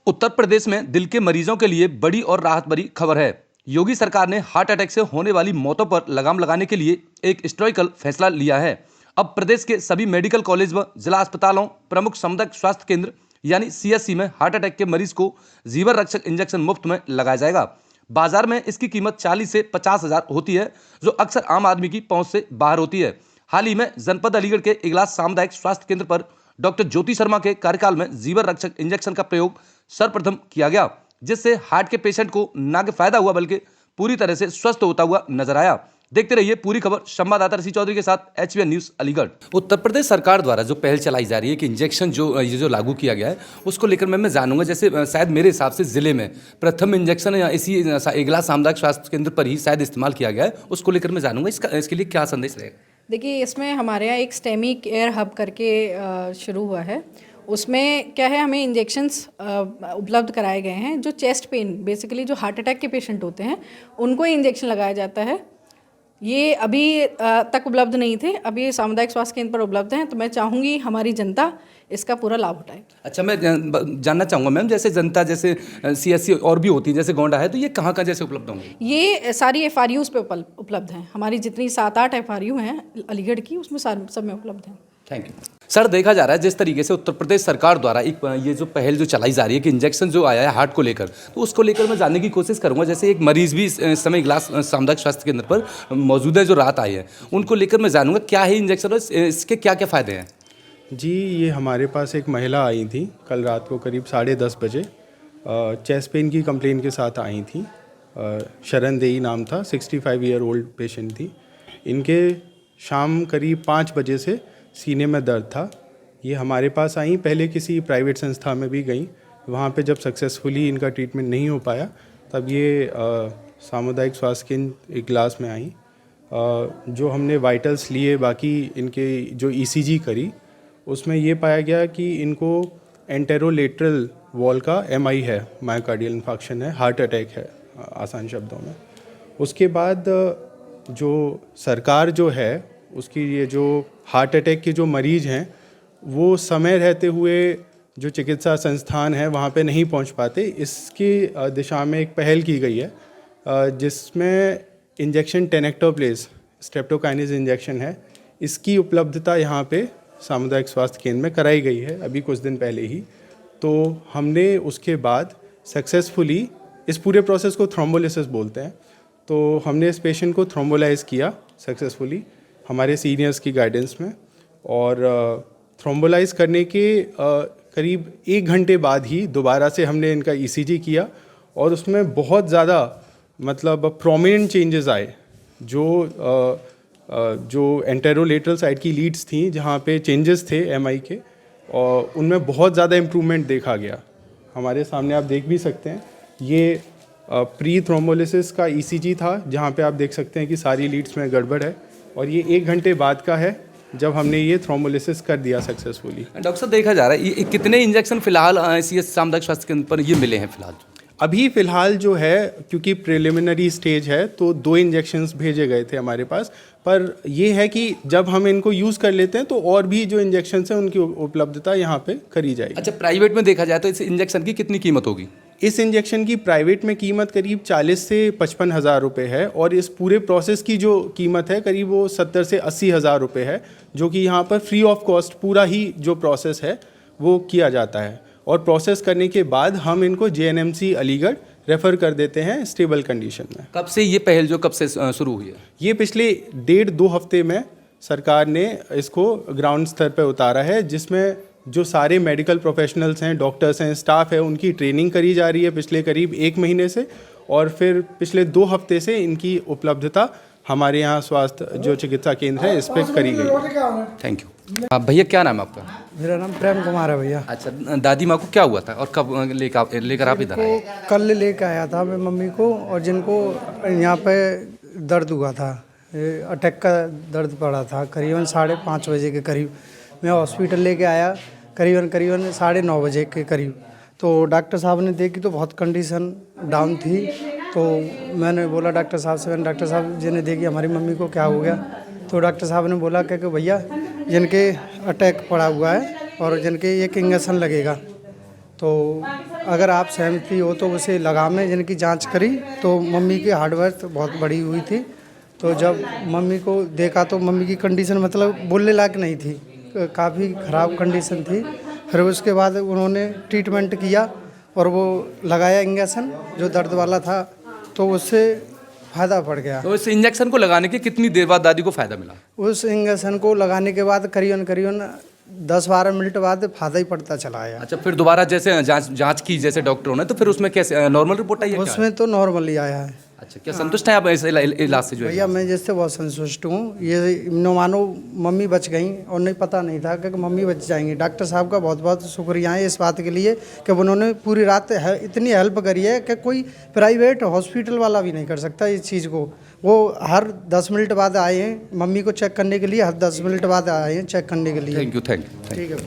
उत्तर प्रदेश में दिल के मरीजों के लिए बड़ी और राहत भरी खबर है। योगी सरकार ने हार्ट अटैक से होने वाली मौतों पर लगाम लगाने के लिए एक हिस्टोरिकल फैसला लिया है। अब प्रदेश के सभी मेडिकल कॉलेज व जिला अस्पतालों, प्रमुख सामुदायिक स्वास्थ्य केंद्र यानी सीएससी में हार्ट अटैक के मरीज को जीवन रक्षक इंजेक्शन मुफ्त में लगाया जाएगा। बाजार में इसकी कीमत 40 से 50 हजार होती है, जो अक्सर आम आदमी की पहुंच से बाहर होती है। हाल ही में जनपद अलीगढ़ के इगलास सामुदायिक स्वास्थ्य केंद्र पर डॉक्टर ज्योति शर्मा के कार्यकाल में जीवन रक्षक इंजेक्शन का प्रयोग सर्वप्रथम किया गया, जिससे हार्ट के पेशेंट को न कि फायदा हुआ बल्कि पूरी तरह से स्वस्थ होता हुआ नजर आया। देखते रहिए पूरी खबर संवाददाता ऋषि चौधरी के साथ एचबीएन न्यूज अलीगढ़। उत्तर प्रदेश सरकार द्वारा जो पहल चलाई जा रही है कि इंजेक्शन जो लागू किया गया है, उसको लेकर मैं जानूंगा। जैसे शायद मेरे हिसाब से जिले में प्रथम इंजेक्शन इसी इगलास सामुदायिक स्वास्थ्य केंद्र पर ही शायद इस्तेमाल किया गया है, उसको लेकर मैं जानूंगा इसके लिए क्या संदेश रहेगा। देखिए, इसमें हमारे यहाँ एक स्टेमी केयर हब करके शुरू हुआ है। उसमें क्या है, हमें इंजेक्शंस उपलब्ध कराए गए हैं। जो चेस्ट पेन, बेसिकली जो हार्ट अटैक के पेशेंट होते हैं, उनको इंजेक्शन लगाया जाता है। ये अभी तक उपलब्ध नहीं थे, अभी सामुदायिक स्वास्थ्य केंद्र पर उपलब्ध हैं। तो मैं चाहूँगी हमारी जनता इसका पूरा लाभ उठाए। अच्छा, मैं जानना चाहूँगा मैम, जैसे जनता जैसे सीएससी और भी होती है, जैसे गोंडा है, तो ये कहाँ जैसे उपलब्ध होंगे? ये सारी एफआरयूज़ पे उपलब्ध हैं। हमारी जितनी 7-8 एफआरयू हैं अलीगढ़ की, उसमें सब में उपलब्ध हैं। Thank you sir. देखा जा रहा है जिस तरीके से उत्तर प्रदेश सरकार द्वारा एक ये जो पहल जो चलाई जा रही है कि इंजेक्शन जो आया है हार्ट को लेकर, तो उसको लेकर मैं जानने की कोशिश करूंगा। जैसे एक मरीज भी इस समय इगलास सामुदायिक स्वास्थ्य केंद्र पर मौजूद है, जो रात आई है, उनको लेकर मैं जानूंगा क्या है इंजेक्शन और इसके क्या क्या फ़ायदे हैं। जी, ये हमारे पास एक महिला आई थी कल रात को करीब 10:30 बजे। चेस्ट पेन की कंप्लेन के साथ आई थी। शरण देई नाम था, 65 ईयर ओल्ड पेशेंट थी। इनके शाम करीब 5 बजे से सीने में दर्द था। ये हमारे पास आई, पहले किसी प्राइवेट संस्था में भी गई। वहाँ पे जब सक्सेसफुली इनका ट्रीटमेंट नहीं हो पाया, तब ये सामुदायिक स्वास्थ्य केंद्र इगलास में आई। जो हमने वाइटल्स लिए, बाकी इनके जो ईसीजी करी, उसमें ये पाया गया कि इनको एंटेरोलेटरल वॉल का एमआई है, मायोकार्डियल इन्फार्क्शन है, हार्ट अटैक है आसान शब्दों में। उसके बाद जो सरकार जो है उसकी, ये जो हार्ट अटैक के जो मरीज़ हैं, वो समय रहते हुए जो चिकित्सा संस्थान है वहाँ पे नहीं पहुँच पाते। इसकी दिशा में एक पहल की गई है, जिसमें इंजेक्शन टेनेक्टोप्लेस स्ट्रेप्टोकाइनेज इंजेक्शन है। इसकी उपलब्धता यहाँ पे सामुदायिक स्वास्थ्य केंद्र में कराई गई है अभी कुछ दिन पहले ही। तो हमने उसके बाद सक्सेसफुली, इस पूरे प्रोसेस को थ्रोम्बोलिसिस बोलते हैं, तो हमने इस पेशेंट को थ्रोम्बोलाइज किया सक्सेसफुली हमारे सीनियर्स की गाइडेंस में। और थ्रोम्बोलाइज करने के करीब 1 घंटे बाद ही दोबारा से हमने इनका ईसीजी किया, और उसमें बहुत ज़्यादा मतलब प्रोमिनेंट चेंजेस आए। जो एंटेरोलेटरल साइड की लीड्स थी, जहाँ पे चेंजेस थे एमआई के, और उनमें बहुत ज़्यादा इम्प्रूवमेंट देखा गया। हमारे सामने आप देख भी सकते हैं, ये प्री थ्रोम्बोलिसिस का ईसीजी था, जहाँ पे आप देख सकते हैं कि सारी लीड्स में गड़बड़ है, और ये 1 घंटे बाद का है जब हमने ये थ्रोम्बोलिसिस कर दिया सक्सेसफुली। डॉक्टर साहब, देखा जा रहा है ये कितने इंजेक्शन फिलहाल सीएस सामुदायिक स्वास्थ्य केंद्र पर ये मिले हैं फिलहाल? अभी फ़िलहाल जो है, क्योंकि प्रिलिमिनरी स्टेज है, तो 2 इंजेक्शन्स भेजे गए थे हमारे पास। पर ये है कि जब हम इनको यूज़ कर लेते हैं तो और भी जो इंजेक्शन्स हैं उनकी उपलब्धता यहाँ पे करी जाएगी। अच्छा, प्राइवेट में देखा जाए तो इस इंजेक्शन की कितनी कीमत होगी? इस इंजेक्शन की प्राइवेट में कीमत करीब 40 से 55 हज़ार रुपये है, और इस पूरे प्रोसेस की जो कीमत है करीब वो 70 से 80 हज़ार रुपये है, जो कि यहाँ पर फ्री ऑफ कॉस्ट पूरा ही जो प्रोसेस है वो किया जाता है। और प्रोसेस करने के बाद हम इनको जेएनएमसी अलीगढ़ रेफ़र कर देते हैं स्टेबल कंडीशन में। कब से ये पहल कब से शुरू हुई है? ये पिछले 1.5-2 हफ्ते में सरकार ने इसको ग्राउंड स्तर पर उतारा है, जिसमें जो सारे मेडिकल प्रोफेशनल्स हैं, डॉक्टर्स हैं, स्टाफ है, उनकी ट्रेनिंग करी जा रही है पिछले करीब 1 महीने से, और फिर पिछले 2 हफ्ते से इनकी उपलब्धता हमारे यहाँ स्वास्थ्य जो चिकित्सा केंद्र है इस पर करी गई है। Thank you. भैया, क्या नाम है आपका? मेरा नाम प्रेम कुमार है भैया। अच्छा, दादी माँ को क्या हुआ था और कब लेकर आप इधर आए? कल लेकर आया था मैं मम्मी को, और जिनको यहाँ पे दर्द हुआ था, अटैक का दर्द पड़ा था, करीबन 5:30 बजे के करीब मैं हॉस्पिटल लेके आया, करीबन 9:30 बजे के करीब। तो डॉक्टर साहब ने देखी तो बहुत कंडीशन डाउन थी। तो मैंने बोला डॉक्टर साहब से, डॉक्टर साहब जी ने देखी हमारी मम्मी को क्या हो गया। तो डॉक्टर साहब ने बोला कि भैया जिनके अटैक पड़ा हुआ है और जिनके एक इंजेक्शन लगेगा। तो अगर आप सहमति हो तो उसे लगामें। जिनकी जांच करी तो मम्मी की हार्डवर्क बहुत बड़ी हुई थी। तो जब मम्मी को देखा तो मम्मी की कंडीशन मतलब बोलने लायक नहीं थी, काफ़ी ख़राब कंडीशन थी। फिर उसके बाद उन्होंने ट्रीटमेंट किया और वो लगाया इंजेक्शन जो दर्द वाला था, तो उससे फ़ायदा पड़ गया। तो इस इंजेक्शन को लगाने के कितनी देर बाद दादी को फायदा मिला? उस इंजेक्शन को लगाने के बाद करीबन 10-12 मिनट बाद फ़ायदा ही पड़ता चला आया। अच्छा, फिर दोबारा जैसे जांच की जैसे डॉक्टरों ने, तो फिर उसमें कैसे नॉर्मल रिपोर्ट आई है क्या? उसमें तो नॉर्मली आया है। अच्छा, क्या संतुष्ट हैं आप इस इलाज से जो है? भैया मैं जिससे बहुत संतुष्ट हूँ। ये नो मानो मम्मी बच गई और नहीं पता नहीं था कि मम्मी बच जाएंगी। डॉक्टर साहब का बहुत बहुत शुक्रिया है इस बात के लिए कि उन्होंने पूरी रात इतनी हेल्प करी है कि कोई प्राइवेट हॉस्पिटल वाला भी नहीं कर सकता इस चीज़ को। वो हर 10 मिनट बाद आए हैं मम्मी को चेक करने के लिए, हर 10 मिनट बाद आए हैं चेक करने के लिए। Thank you. ठीक है।